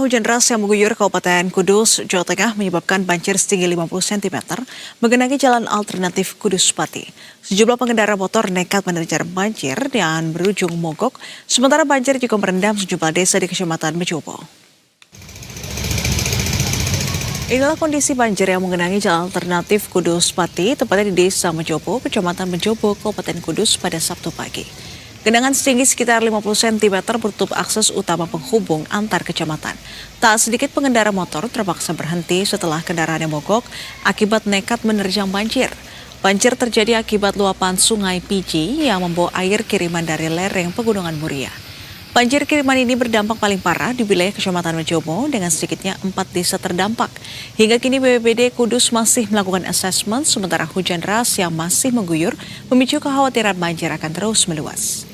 Hujan deras yang mengguyur Kabupaten Kudus, Jawa Tengah menyebabkan banjir setinggi 50 cm menggenangi jalan alternatif Kudus Pati. Sejumlah pengendara motor nekat menerjang banjir dan berujung mogok, sementara banjir juga merendam sejumlah desa di Kecamatan Mejobo. Inilah kondisi banjir yang menggenangi jalan alternatif Kudus Pati, tepatnya di Desa Mejobo, Kecamatan Mejobo, Kabupaten Kudus pada Sabtu pagi. Genangan setinggi sekitar 50 cm menutup akses utama penghubung antar kecamatan. Tak sedikit pengendara motor terpaksa berhenti setelah kendaraannya mogok akibat nekat menerjang banjir. Banjir terjadi akibat luapan sungai Piji yang membawa air kiriman dari lereng Pegunungan Muria. Banjir kiriman ini berdampak paling parah di wilayah Kecamatan Mejobo dengan sedikitnya 4 desa terdampak. Hingga kini BPBD Kudus masih melakukan asesmen sementara hujan deras yang masih mengguyur memicu kekhawatiran banjir akan terus meluas.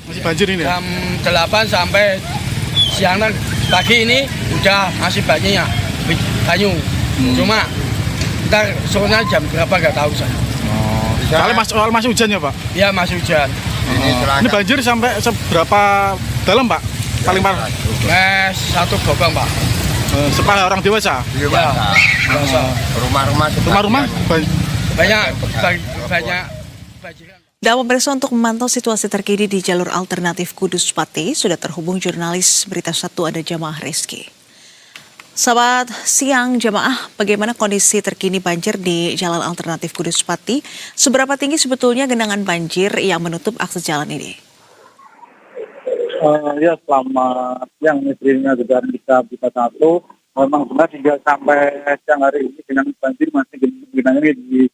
Masih banjir ini ya? Jam 8 sampai siang dan pagi ini udah masih banyak banyu. Cuma ntar sorenya jam berapa nggak tahu saya. Soal masih hujan ya Pak? Ya masih hujan. Ini banjir sampai seberapa dalam Pak? Paling parah? Satu bokong Pak. Separah orang dewasa? Ya, dewasa. Rumah-rumah? Banyak banjiran. Dan pemirsa, untuk memantau situasi terkini di jalur alternatif Kudus Pati, sudah terhubung jurnalis Berita 1 ada Jamaah Rizky. Selamat siang Jamaah, bagaimana kondisi terkini banjir di jalan alternatif Kudus Pati? Seberapa tinggi sebetulnya genangan banjir yang menutup akses jalan ini? Ya, selamat siang istrinya juga bisa satu. Memang benar hingga sampai siang hari ini genangan banjir masih genangan di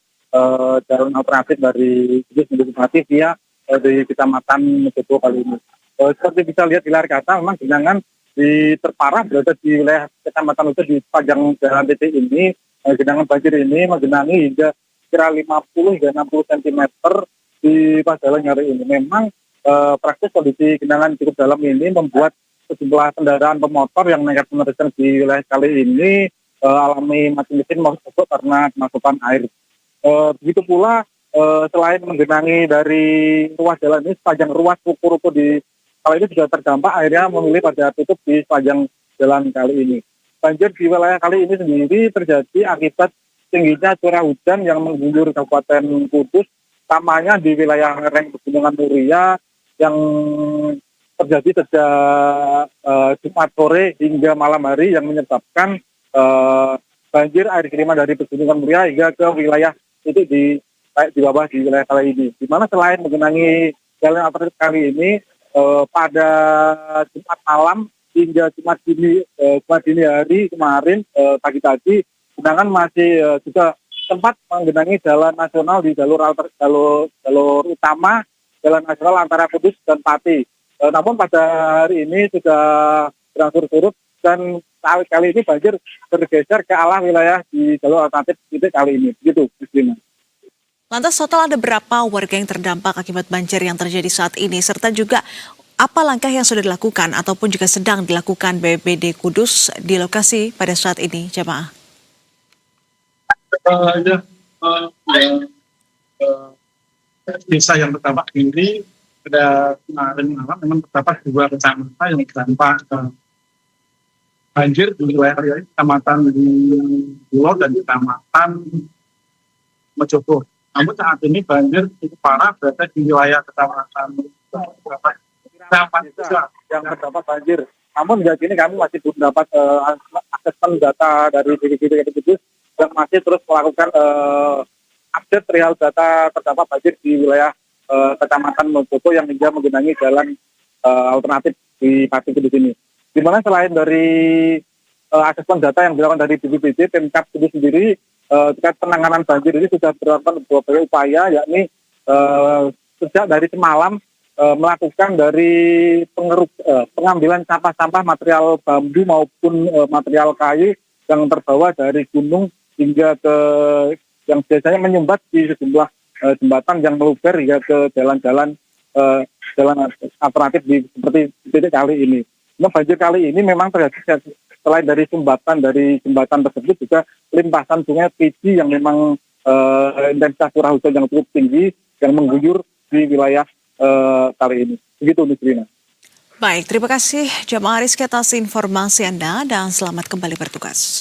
jalan alternatif dari Kudus menuju Pati via di Kecamatan Mejobo kali ini. Seperti bisa lihat di layar kaca, memang genangan di terparah berada di wilayah Kecamatan itu di sepanjang jalan titik ini. Genangan banjir ini menggenangi hingga kira 50 hingga 60 cm di jalan hari ini. Memang praktis kondisi genangan cukup dalam ini membuat sejumlah kendaraan pemotor yang nekat menerjang di wilayah kali ini alami mati mesin maupun karena kemasukan air. Begitu pula selain menggenangi dari ruas jalan ini, sepanjang ruas ruko-ruko di kali ini juga terdampak, akhirnya memilih pada tutup di sepanjang jalan kali ini. Banjir di wilayah kali ini sendiri terjadi akibat tingginya curah hujan yang mengguyur Kabupaten Kudus, utamanya di wilayah lereng Pegunungan Muria yang terjadi sejak Jumat sore hingga malam hari yang menyebabkan banjir air kiriman dari Pegunungan Muria hingga ke wilayah itu di bawah di wilayah kali ini. Di mana selain menggenangi jalan alternatif kali ini, pada Jumat malam hingga Jumat dini hari kemarin pagi tadi, genangan masih juga sempat menggenangi jalan nasional di jalur utama jalan nasional antara Kudus dan Pati. Namun pada hari ini sudah berangsur surut dan kali ini banjir bergeser ke arah wilayah di jalur alternatif titik kali ini. Begitu, Christina. Lantas total ada berapa warga yang terdampak akibat banjir yang terjadi saat ini? Serta juga apa langkah yang sudah dilakukan ataupun juga sedang dilakukan BPBD Kudus di lokasi pada saat ini, Jamaah? Desa yang terdampak ini pada kemarin malam memang terdapat 2 kecamatan yang terdampak banjir di wilayah Kecamatan Pulau dan Kecamatan Mejobo. Namun saat ini banjir cukup parah berada di wilayah Kecamatan yang terdapat banjir. Namun hingga kini kami masih belum dapat asesmen data dari BPBD Kudus yang masih terus melakukan update real data terdapat banjir di wilayah Kecamatan Mejobo yang hingga menggenangi jalan alternatif di Pati Kudus ini. Di mana selain dari asesmen data yang dilakukan dari BPBD, Pemkab Kudus sendiri terkait penanganan banjir ini sudah melakukan beberapa upaya, yakni sejak dari semalam melakukan dari pengambilan sampah-sampah material bambu maupun material kayu yang terbawa dari gunung hingga ke yang biasanya menyumbat di sejumlah jembatan yang meluber hingga ke jalan-jalan alternatif seperti titik kali ini. Nah, banjir kali ini memang terjadi selain dari jembatan tersebut juga limpasan sungai Piji yang memang intensitas curah hujan yang cukup tinggi yang mengguyur di wilayah kali ini. Begitu, Nisrina. Baik, terima kasih Jamaah Rizky atas informasi Anda dan selamat kembali bertugas.